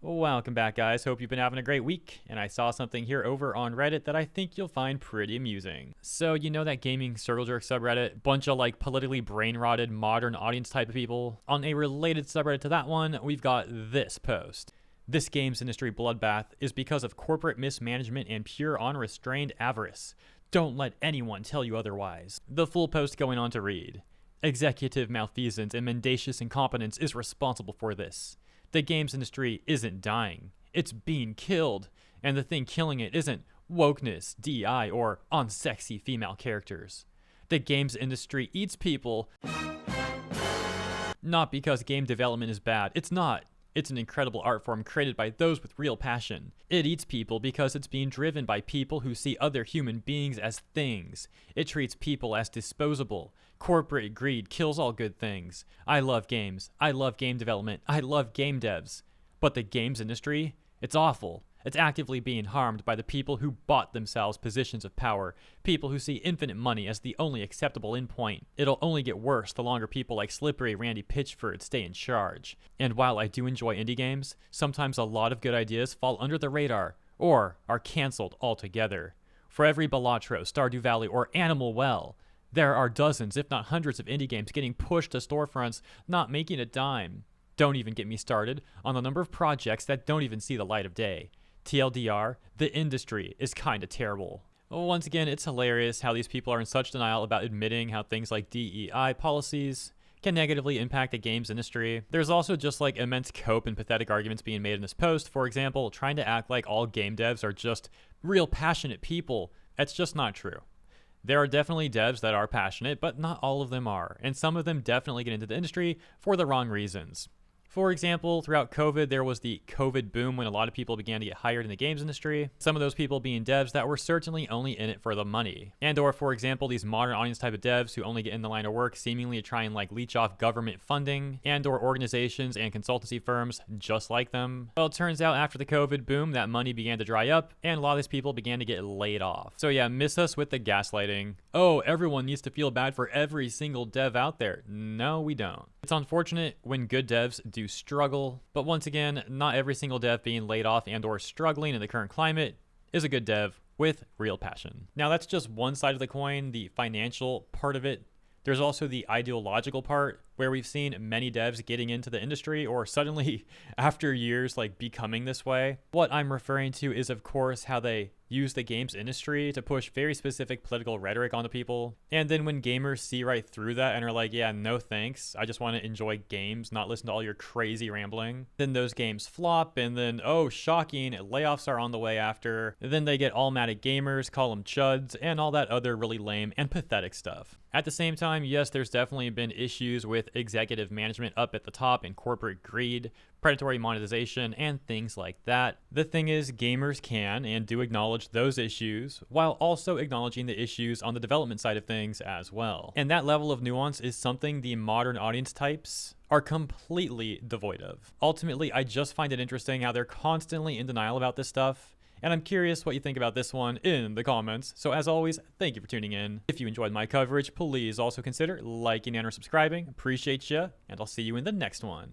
Welcome back, guys. Hope you've been having a great week. And I saw something here over on Reddit that I think you'll find pretty amusing. So, you know that gaming circle jerk subreddit? Bunch of like politically brain rotted modern audience type of people. On a related subreddit to that one, we've got this post. This games industry bloodbath is because of corporate mismanagement and pure unrestrained avarice. Don't let anyone tell you otherwise. The full post going on to read. Executive malfeasance and mendacious incompetence is responsible for this. The games industry isn't dying, it's being killed. And the thing killing it isn't wokeness, DI, or unsexy female characters. The games industry eats people not because game development is bad. It's not. It's an incredible art form created by those with real passion. It eats people because it's being driven by people who see other human beings as things. It treats people as disposable. Corporate greed kills all good things. I love games. I love game development. I love game devs. But the games industry? It's awful. It's actively being harmed by the people who bought themselves positions of power, people who see infinite money as the only acceptable endpoint. It'll only get worse the longer people like Slippery Randy Pitchford stay in charge. And while I do enjoy indie games, sometimes a lot of good ideas fall under the radar, or are cancelled altogether. For every Balatro, Stardew Valley, or Animal Well, there are dozens, if not hundreds of indie games getting pushed to storefronts, not making a dime. Don't even get me started on the number of projects that don't even see the light of day. TLDR, the industry is kinda terrible. Once again, it's hilarious how these people are in such denial about admitting how things like DEI policies can negatively impact the games industry. There's also just like immense cope and pathetic arguments being made in this post. For example, trying to act like all game devs are just real passionate people. That's just not true. There are definitely devs that are passionate, but not all of them are, and some of them definitely get into the industry for the wrong reasons. For example, throughout COVID, there was the COVID boom when a lot of people began to get hired in the games industry. Some of those people being devs that were certainly only in it for the money. And or, for example, these modern audience type of devs who only get in the line of work seemingly to try and like leech off government funding, and or organizations and consultancy firms just like them. Well, it turns out after the COVID boom, that money began to dry up, and a lot of these people began to get laid off. So yeah, miss us with the gaslighting. Oh, everyone needs to feel bad for every single dev out there. No, we don't. It's unfortunate when good devs do struggle, but once again, not every single dev being laid off and or struggling in the current climate is a good dev with real passion. Now that's just one side of the coin, the financial part of it. There's also the ideological part where we've seen many devs getting into the industry or suddenly after years like becoming this way. What I'm referring to is of course how they use the games industry to push very specific political rhetoric onto people. And then when gamers see right through that and are like, yeah, no thanks, I just want to enjoy games, not listen to all your crazy rambling. Then those games flop and then, oh, shocking, layoffs are on the way after. And then they get all mad at gamers, call them chuds, and all that other really lame and pathetic stuff. At the same time, yes, there's definitely been issues with executive management up at the top and corporate greed, predatory monetization, and things like that. The thing is, gamers can and do acknowledge those issues while also acknowledging the issues on the development side of things as well. And that level of nuance is something the modern audience types are completely devoid of. Ultimately, I just find it interesting how they're constantly in denial about this stuff. And I'm curious what you think about this one in the comments. So as always, thank you for tuning in. If you enjoyed my coverage, please also consider liking and or subscribing. Appreciate ya, and I'll see you in the next one.